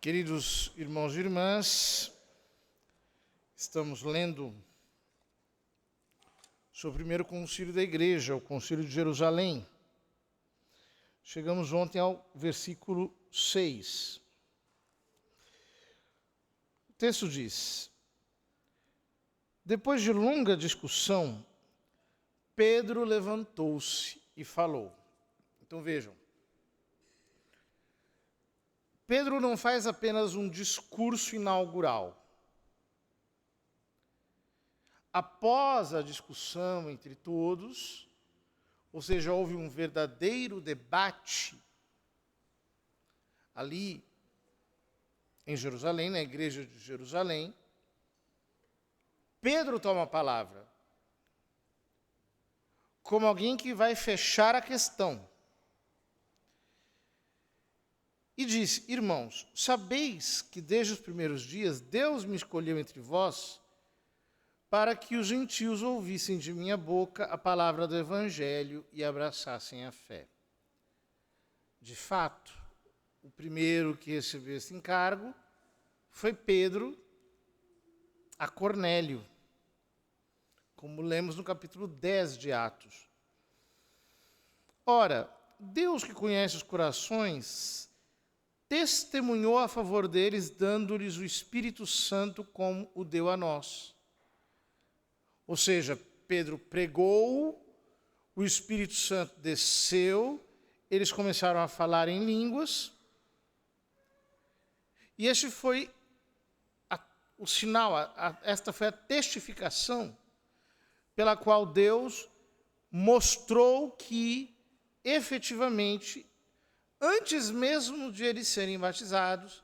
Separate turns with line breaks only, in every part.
Queridos irmãos e irmãs, estamos lendo sobre o primeiro concílio da igreja, o concílio de Jerusalém. Chegamos ontem ao versículo 6. O texto diz: depois de longa discussão, Pedro levantou-se e falou. Então vejam, Pedro não faz apenas um discurso inaugural. Após a discussão entre todos, ou seja, houve um verdadeiro debate ali em Jerusalém, na igreja de Jerusalém, Pedro toma a palavra como alguém que vai fechar a questão. E disse: irmãos, sabeis que desde os primeiros dias Deus me escolheu entre vós para que os gentios ouvissem de minha boca a palavra do Evangelho e abraçassem a fé. De fato, o primeiro que recebeu esse encargo foi Pedro a Cornélio, como lemos no capítulo 10 de Atos. Ora, Deus que conhece os corações testemunhou a favor deles, dando-lhes o Espírito Santo como o deu a nós. Ou seja, Pedro pregou, o Espírito Santo desceu, eles começaram a falar em línguas, e este foi o sinal, esta foi a testificação pela qual Deus mostrou que, efetivamente, antes mesmo de eles serem batizados,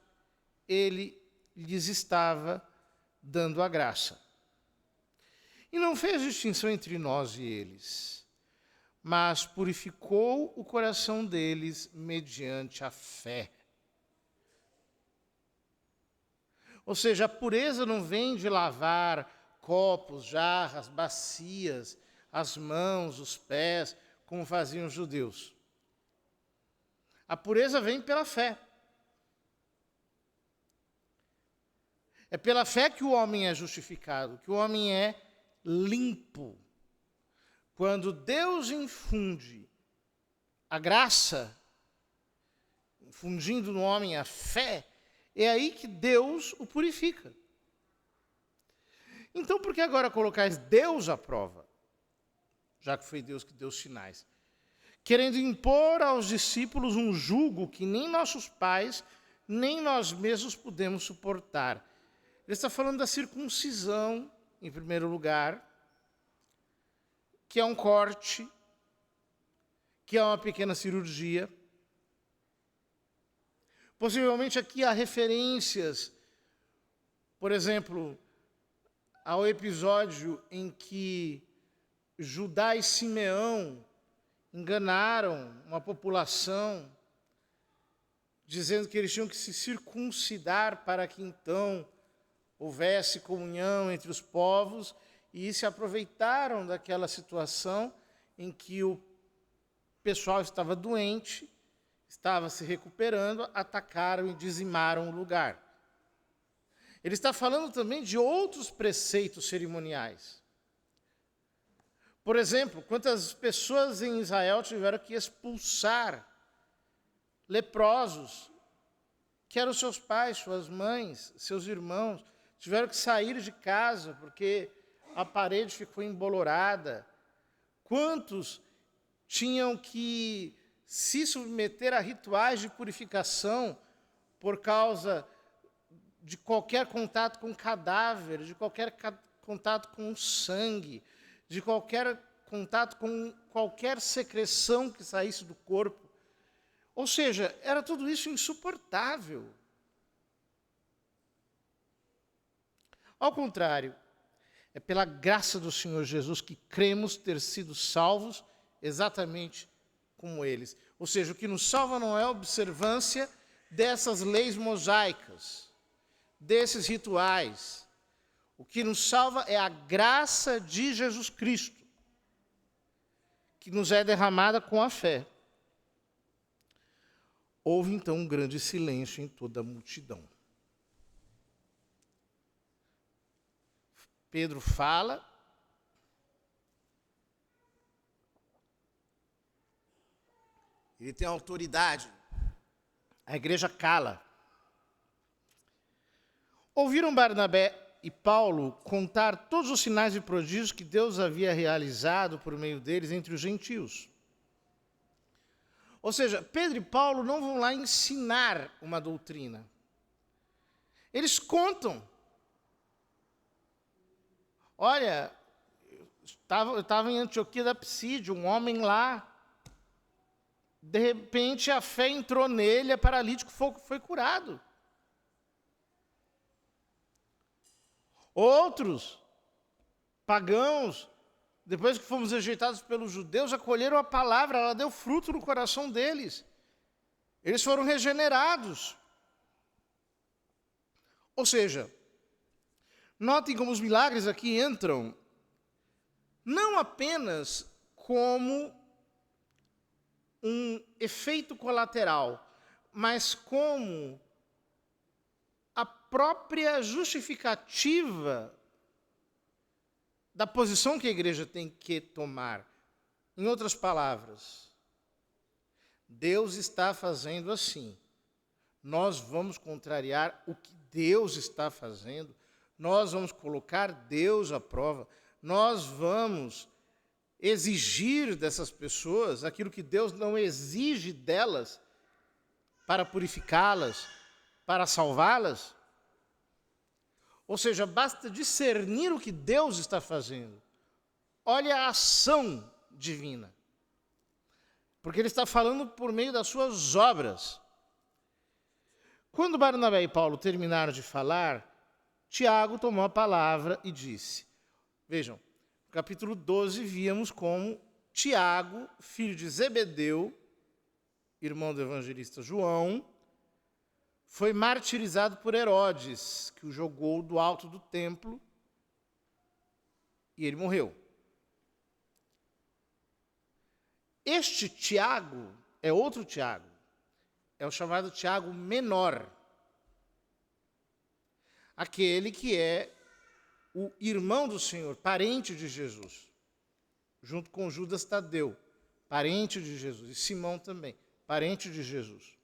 ele lhes estava dando a graça. E não fez distinção entre nós e eles, mas purificou o coração deles mediante a fé. Ou seja, a pureza não vem de lavar copos, jarras, bacias, as mãos, os pés, como faziam os judeus. A pureza vem pela fé. É pela fé que o homem é justificado, que o homem é limpo. Quando Deus infunde a graça, infundindo no homem a fé, é aí que Deus o purifica. Então, por que agora colocais Deus à prova? Já que foi Deus que deu os sinais. Querendo impor aos discípulos um jugo que nem nossos pais, nem nós mesmos podemos suportar. Ele está falando da circuncisão, em primeiro lugar, que é um corte, que é uma pequena cirurgia. Possivelmente aqui há referências, por exemplo, ao episódio em que Judá e Simeão enganaram uma população, dizendo que eles tinham que se circuncidar para que então houvesse comunhão entre os povos, e se aproveitaram daquela situação em que o pessoal estava doente, estava se recuperando, atacaram e dizimaram o lugar. Ele está falando também de outros preceitos cerimoniais. Por exemplo, quantas pessoas em Israel tiveram que expulsar leprosos, que eram seus pais, suas mães, seus irmãos, tiveram que sair de casa porque a parede ficou embolorada. Quantos tinham que se submeter a rituais de purificação por causa de qualquer contato com cadáver, de qualquer contato com sangue, de qualquer contato com qualquer secreção que saísse do corpo. Ou seja, era tudo isso insuportável. Ao contrário, é pela graça do Senhor Jesus que cremos ter sido salvos exatamente como eles. Ou seja, o que nos salva não é a observância dessas leis mosaicas, desses rituais. O que nos salva é a graça de Jesus Cristo, que nos é derramada com a fé. Houve então um grande silêncio em toda a multidão. Pedro fala. Ele tem autoridade. A igreja cala. Ouviram Barnabé e Paulo contar todos os sinais e prodígios que Deus havia realizado por meio deles entre os gentios. Ou seja, Pedro e Paulo não vão lá ensinar uma doutrina. Eles contam. Olha, eu estava em Antioquia da Psídia, um homem lá, de repente a fé entrou nele, é paralítico, foi curado. Outros, pagãos, depois que fomos rejeitados pelos judeus, acolheram a palavra, ela deu fruto no coração deles. Eles foram regenerados. Ou seja, notem como os milagres aqui entram, não apenas como um efeito colateral, mas como a própria justificativa da posição que a igreja tem que tomar. Em outras palavras, Deus está fazendo assim. Nós vamos contrariar o que Deus está fazendo, nós vamos colocar Deus à prova, nós vamos exigir dessas pessoas aquilo que Deus não exige delas para purificá-las, para salvá-las. Ou seja, basta discernir o que Deus está fazendo. Olha a ação divina. Porque ele está falando por meio das suas obras. Quando Barnabé e Paulo terminaram de falar, Tiago tomou a palavra e disse, vejam, no capítulo 12 víamos como Tiago, filho de Zebedeu, irmão do evangelista João, foi martirizado por Herodes, que o jogou do alto do templo e ele morreu. Este Tiago é outro Tiago, é o chamado Tiago menor, aquele que é o irmão do Senhor, parente de Jesus, junto com Judas Tadeu, parente de Jesus, e Simão também, parente de Jesus.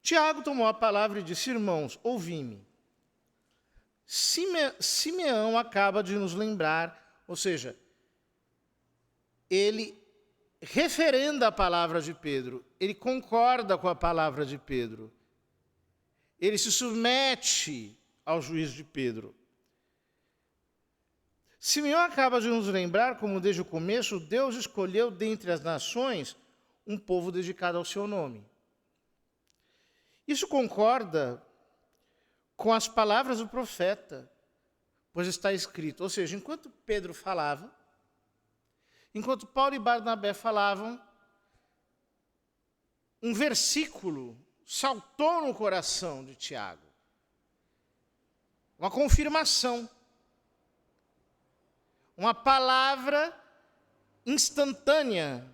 Tiago tomou a palavra e disse, irmãos, ouvi-me. Simeão acaba de nos lembrar, ou seja, ele referenda a palavra de Pedro, ele concorda com a palavra de Pedro, ele se submete ao juízo de Pedro. Simeão acaba de nos lembrar como desde o começo Deus escolheu dentre as nações um povo dedicado ao seu nome. Isso concorda com as palavras do profeta, pois está escrito, ou seja, enquanto Pedro falava, enquanto Paulo e Barnabé falavam, um versículo saltou no coração de Tiago. Uma confirmação. Uma palavra instantânea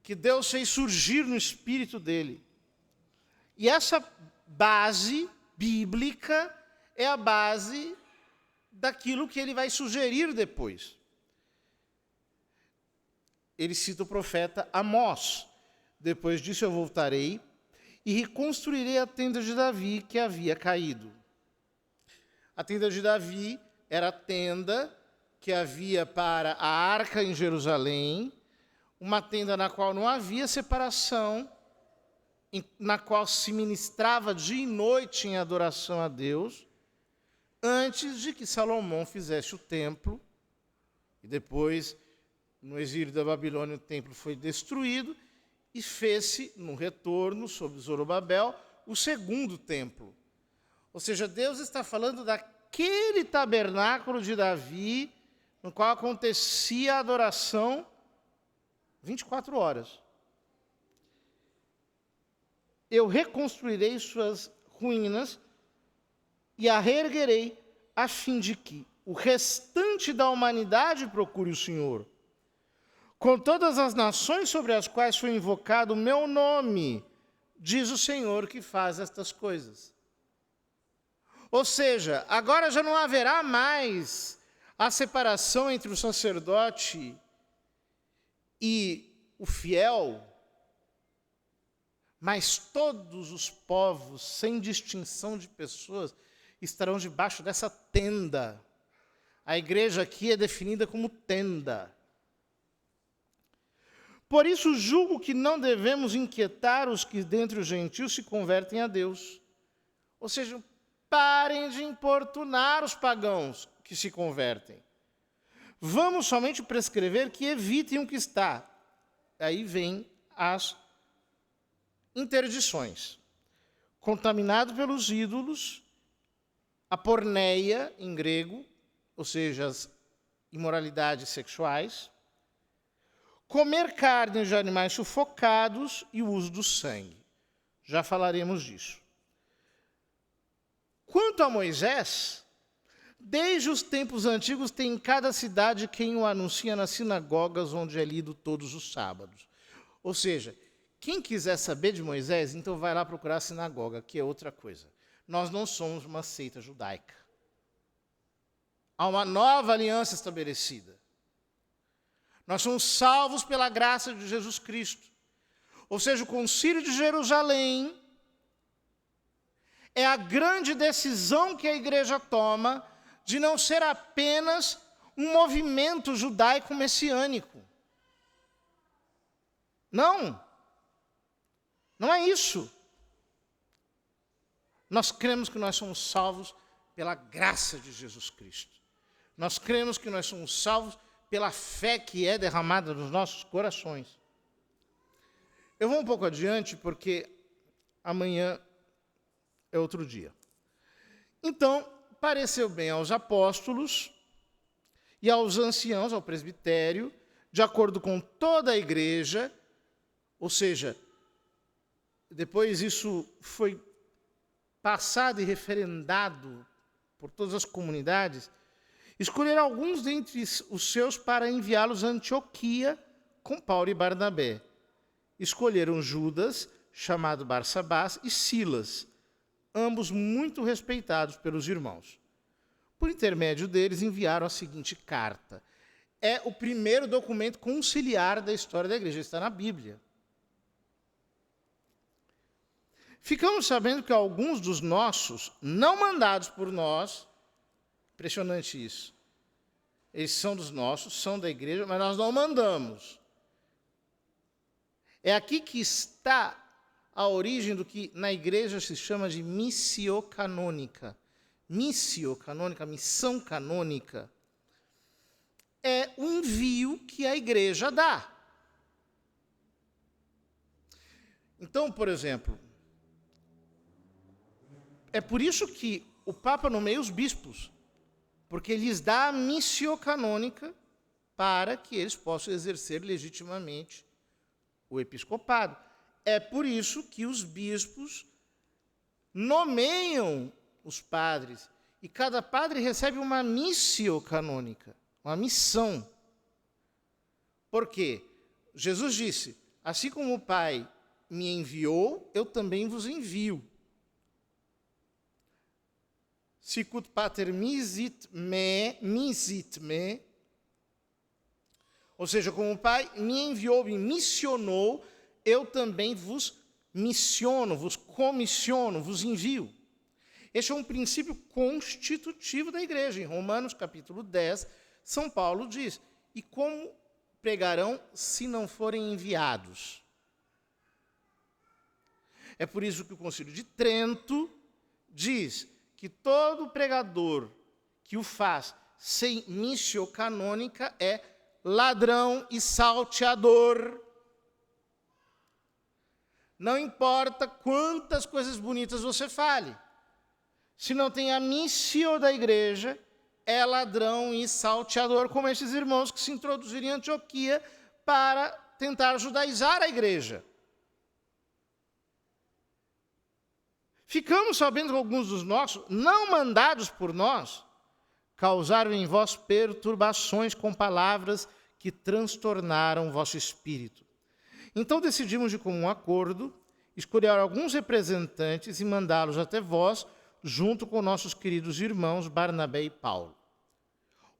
que Deus fez surgir no espírito dele. E essa base bíblica é a base daquilo que ele vai sugerir depois. Ele cita o profeta Amós. Depois disso eu voltarei e reconstruirei a tenda de Davi que havia caído. A tenda de Davi era a tenda que havia para a arca em Jerusalém, uma tenda na qual não havia separação, na qual se ministrava dia e noite em adoração a Deus, antes de que Salomão fizesse o templo, e depois, no exílio da Babilônia, o templo foi destruído, e fez-se, no retorno, sob Zorobabel, o segundo templo. Ou seja, Deus está falando daquele tabernáculo de Davi, no qual acontecia a adoração 24 horas. Eu reconstruirei suas ruínas e a reerguerei, a fim de que o restante da humanidade procure o Senhor. com todas as nações sobre as quais foi invocado o meu nome, diz o Senhor que faz estas coisas. Ou seja, agora já não haverá mais a separação entre o sacerdote e o fiel, mas todos os povos, sem distinção de pessoas, estarão debaixo dessa tenda. A igreja aqui é definida como tenda. Por isso julgo que não devemos inquietar os que dentre os gentios se convertem a Deus. Ou seja, parem de importunar os pagãos que se convertem. Vamos somente prescrever que evitem o que está. Aí vem as interdições. Contaminado pelos ídolos, a porneia em grego, ou seja, as imoralidades sexuais, comer carne de animais sufocados e o uso do sangue. Já falaremos disso. Quanto a Moisés, desde os tempos antigos tem em cada cidade quem o anuncia nas sinagogas onde é lido todos os sábados. Ou seja, quem quiser saber de Moisés, então vai lá procurar a sinagoga, que é outra coisa. Nós não somos uma seita judaica. Há uma nova aliança estabelecida. Nós somos salvos pela graça de Jesus Cristo. Ou seja, o Concílio de Jerusalém é a grande decisão que a igreja toma de não ser apenas um movimento judaico messiânico. Não. Não é isso. Nós cremos que nós somos salvos pela graça de Jesus Cristo. Nós cremos que nós somos salvos pela fé que é derramada nos nossos corações. Eu vou um pouco adiante, porque amanhã é outro dia. Então, pareceu bem aos apóstolos e aos anciãos, ao presbitério, de acordo com toda a igreja, ou seja, depois isso foi passado e referendado por todas as comunidades, escolher alguns dentre os seus para enviá-los a Antioquia com Paulo e Barnabé. Escolheram Judas, chamado Barsabás, e Silas, ambos muito respeitados pelos irmãos. Por intermédio deles, enviaram a seguinte carta. É o primeiro documento conciliar da história da igreja, está na Bíblia. Ficamos sabendo que alguns dos nossos, não mandados por nós, impressionante isso, eles são dos nossos, são da igreja, mas nós não mandamos. É aqui que está a origem do que na igreja se chama de missio canônica. Missio canônica, missão canônica, é o envio que a igreja dá. Então, por exemplo, é por isso que o Papa nomeia os bispos, porque lhes dá a missio canônica para que eles possam exercer legitimamente o episcopado. É por isso que os bispos nomeiam os padres, e cada padre recebe uma missio canônica, uma missão. Por quê? Jesus disse, assim como o Pai me enviou, eu também vos envio. Sicut pater misit me, ou seja, como o Pai me enviou, me missionou, eu também vos missiono, vos comissiono, vos envio. Este é um princípio constitutivo da igreja. Em Romanos capítulo 10, São Paulo diz, e como pregarão se não forem enviados? É por isso que o Concílio de Trento diz que todo pregador que o faz sem missio canônica é ladrão e salteador. Não importa quantas coisas bonitas você fale, se não tem a missio da igreja, é ladrão e salteador, como esses irmãos que se introduziram em Antioquia para tentar judaizar a igreja. Ficamos sabendo que alguns dos nossos, não mandados por nós, causaram em vós perturbações com palavras que transtornaram vosso espírito. Então decidimos de comum acordo escolher alguns representantes e mandá-los até vós, junto com nossos queridos irmãos Barnabé e Paulo.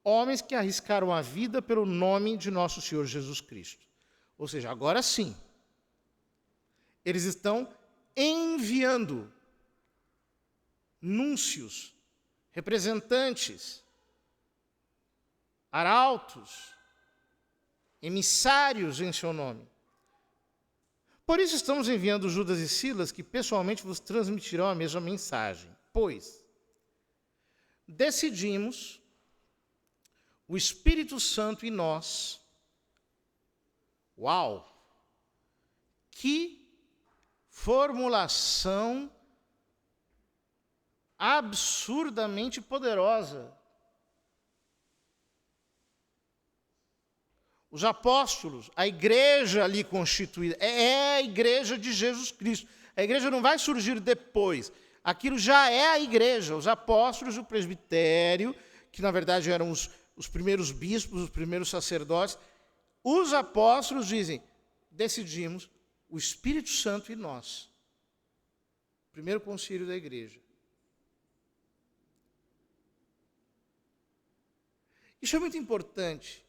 Homens que arriscaram a vida pelo nome de nosso Senhor Jesus Cristo. Ou seja, agora sim, eles estão enviando núncios, representantes, arautos, emissários em seu nome. Por isso estamos enviando Judas e Silas, que pessoalmente vos transmitirão a mesma mensagem. Pois decidimos, o Espírito Santo e nós, uau, que formulação absurdamente poderosa. Os apóstolos, a igreja ali constituída, é a igreja de Jesus Cristo. A igreja não vai surgir depois. Aquilo já é a igreja. Os apóstolos, o presbitério, que na verdade eram os primeiros bispos, os primeiros sacerdotes. Os apóstolos dizem, decidimos, o Espírito Santo e nós. Primeiro concílio da igreja. Isso é muito importante.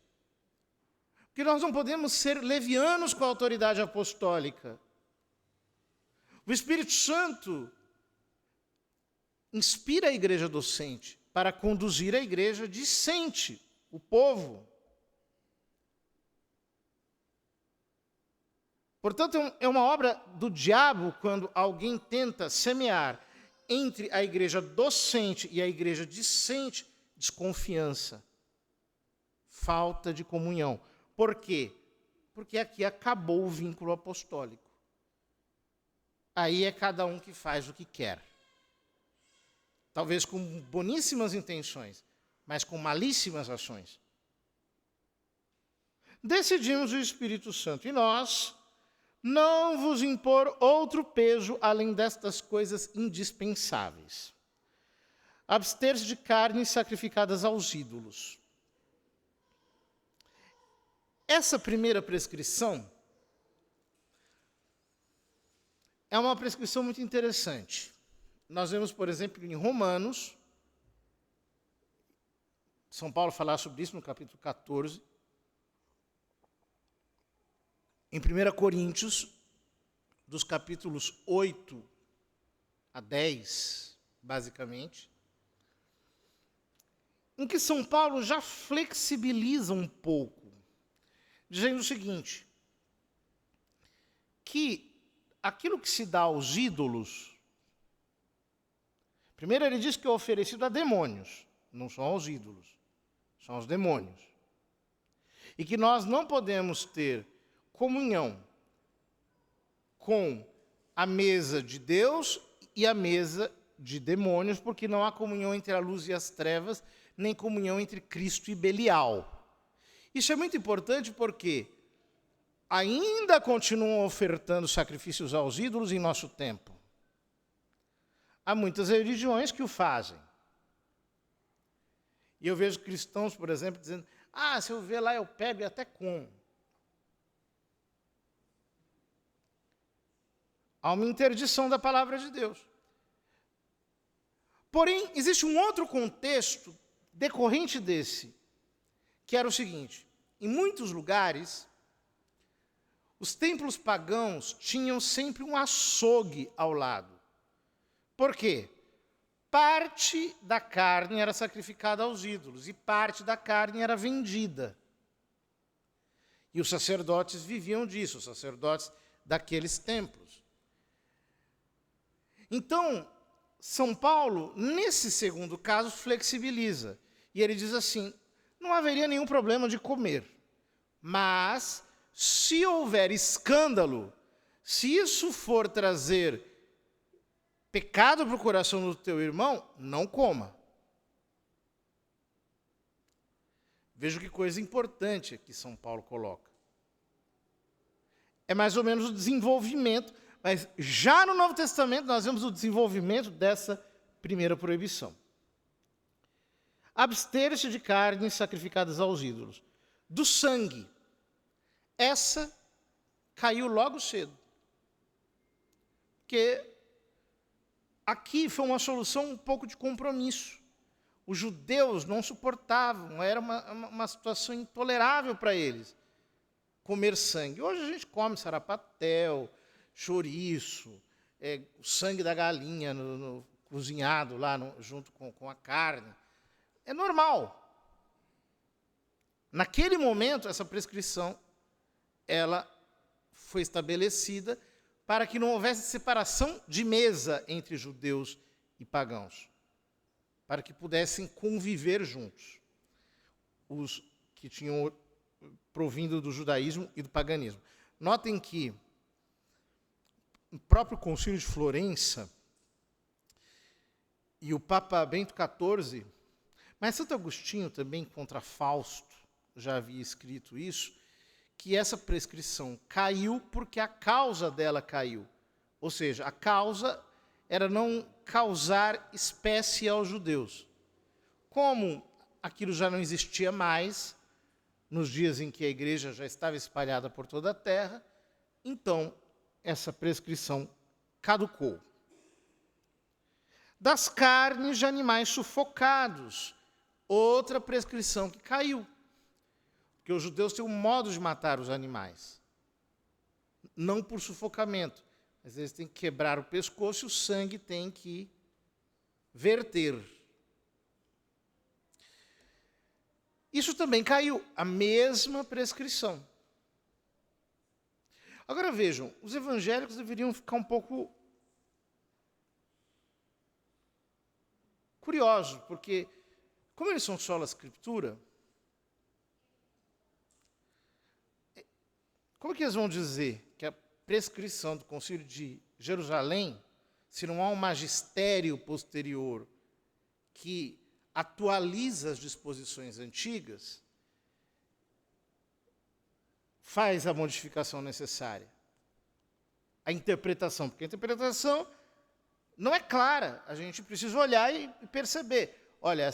Porque nós não podemos ser levianos com a autoridade apostólica. O Espírito Santo inspira a igreja docente para conduzir a igreja discente, o povo. Portanto, é uma obra do diabo quando alguém tenta semear entre a igreja docente e a igreja discente desconfiança, falta de comunhão. Por quê? Porque aqui acabou o vínculo apostólico. Aí é cada um que faz o que quer. Talvez com boníssimas intenções, mas com malíssimas ações. Decidimos o Espírito Santo e nós não vos impor outro peso além destas coisas indispensáveis. Abster-se de carnes sacrificadas aos ídolos. Essa primeira prescrição é uma prescrição muito interessante. Nós vemos, por exemplo, em Romanos, São Paulo falar sobre isso no capítulo 14. Em 1 Coríntios, dos capítulos 8 a 10, basicamente, em que São Paulo já flexibiliza um pouco, dizendo o seguinte, que aquilo que se dá aos ídolos, primeiro ele diz que é oferecido a demônios, não são aos ídolos, são aos demônios. E que nós não podemos ter comunhão com a mesa de Deus e a mesa de demônios, porque não há comunhão entre a luz e as trevas, nem comunhão entre Cristo e Belial. Isso é muito importante porque ainda continuam ofertando sacrifícios aos ídolos em nosso tempo. Há muitas religiões que o fazem. E eu vejo cristãos, por exemplo, dizendo, se eu ver lá eu pego e até como. Há uma interdição da palavra de Deus. Porém, existe um outro contexto decorrente desse, que era o seguinte, em muitos lugares, os templos pagãos tinham sempre um açougue ao lado. Por quê? Parte da carne era sacrificada aos ídolos e parte da carne era vendida. E os sacerdotes viviam disso, os sacerdotes daqueles templos. Então, São Paulo, nesse segundo caso, flexibiliza. E ele diz assim, não haveria nenhum problema de comer. Mas, se houver escândalo, se isso for trazer pecado para o coração do teu irmão, não coma. Veja que coisa importante que São Paulo coloca. É mais ou menos o desenvolvimento, mas já no Novo Testamento nós vemos o desenvolvimento dessa primeira proibição. Abster-se de carnes sacrificadas aos ídolos. do sangue. Essa caiu logo cedo. Porque aqui foi uma solução um pouco de compromisso. Os judeus não suportavam, era uma situação intolerável para eles comer sangue. Hoje a gente come sarapatel, chouriço, o sangue da galinha cozinhado lá junto com a carne. É normal. Naquele momento, essa prescrição ela foi estabelecida para que não houvesse separação de mesa entre judeus e pagãos, para que pudessem conviver juntos, os que tinham provindo do judaísmo e do paganismo. Notem que o próprio Concílio de Florença e o Papa Bento XIV, mas Santo Agostinho também, contra Fausto, já havia escrito isso, que essa prescrição caiu porque a causa dela caiu. Ou seja, a causa era não causar espécie aos judeus. Como aquilo já não existia mais, nos dias em que a igreja já estava espalhada por toda a terra, então essa prescrição caducou. Das carnes de animais sufocados, outra prescrição que caiu. Porque os judeus têm um modo de matar os animais. Não por sufocamento, mas eles têm que quebrar o pescoço e o sangue tem que verter. Isso também caiu, a mesma prescrição. Agora vejam, os evangélicos deveriam ficar um pouco curiosos, porque como eles são sola escritura, como é que eles vão dizer que a prescrição do Concílio de Jerusalém, se não há um magistério posterior que atualiza as disposições antigas, faz a modificação necessária? A interpretação, porque a interpretação não é clara. A gente precisa olhar e perceber. Olha,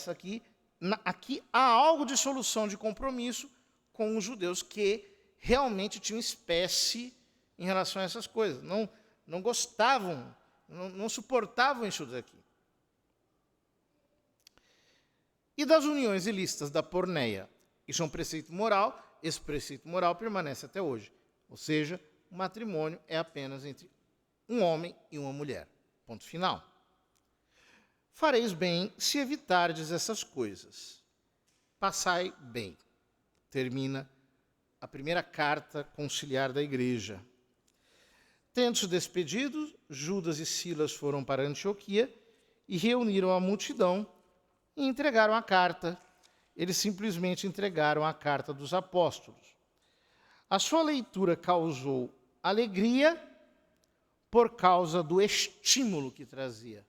aqui há algo de solução de compromisso com os judeus que realmente tinham espécie em relação a essas coisas. Não gostavam, não suportavam isso daqui. E das uniões ilícitas da porneia. Isso é um preceito moral, esse preceito moral permanece até hoje. Ou seja, o matrimônio é apenas entre um homem e uma mulher. Ponto final. Fareis bem se evitardes essas coisas. Passai bem. Termina a primeira carta conciliar da igreja. Tendo-se despedido, Judas e Silas foram para Antioquia e reuniram a multidão e entregaram a carta. Eles simplesmente entregaram a carta dos apóstolos. A sua leitura causou alegria por causa do estímulo que trazia.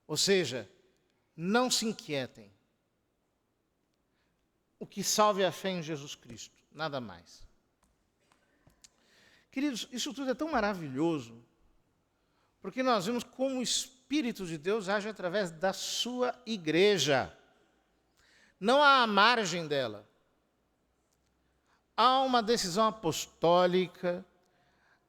Ou seja, não se inquietem. O que salve é a fé em Jesus Cristo, nada mais. Queridos, isso tudo é tão maravilhoso, porque nós vemos como o Espírito de Deus age através da sua igreja. Não há a margem dela. Há uma decisão apostólica,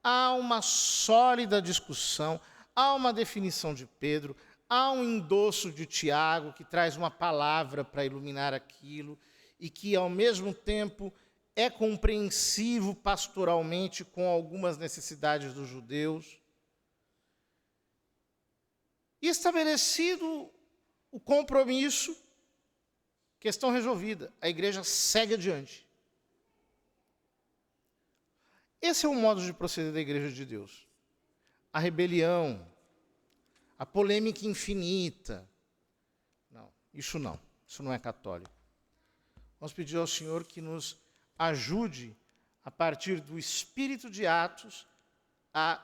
há uma sólida discussão, há uma definição de Pedro, há um endosso de Tiago que traz uma palavra para iluminar aquilo e que, ao mesmo tempo, é compreensivo pastoralmente com algumas necessidades dos judeus. E estabelecido o compromisso, questão resolvida, a igreja segue adiante. Esse é o modo de proceder da igreja de Deus. A rebelião, a polêmica infinita. Não, isso não é católico. Vamos pedir ao Senhor que nos ajude, a partir do espírito de Atos, a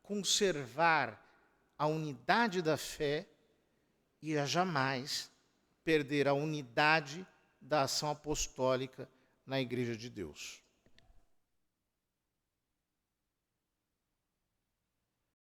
conservar a unidade da fé e a jamais perder a unidade da ação apostólica na Igreja de Deus.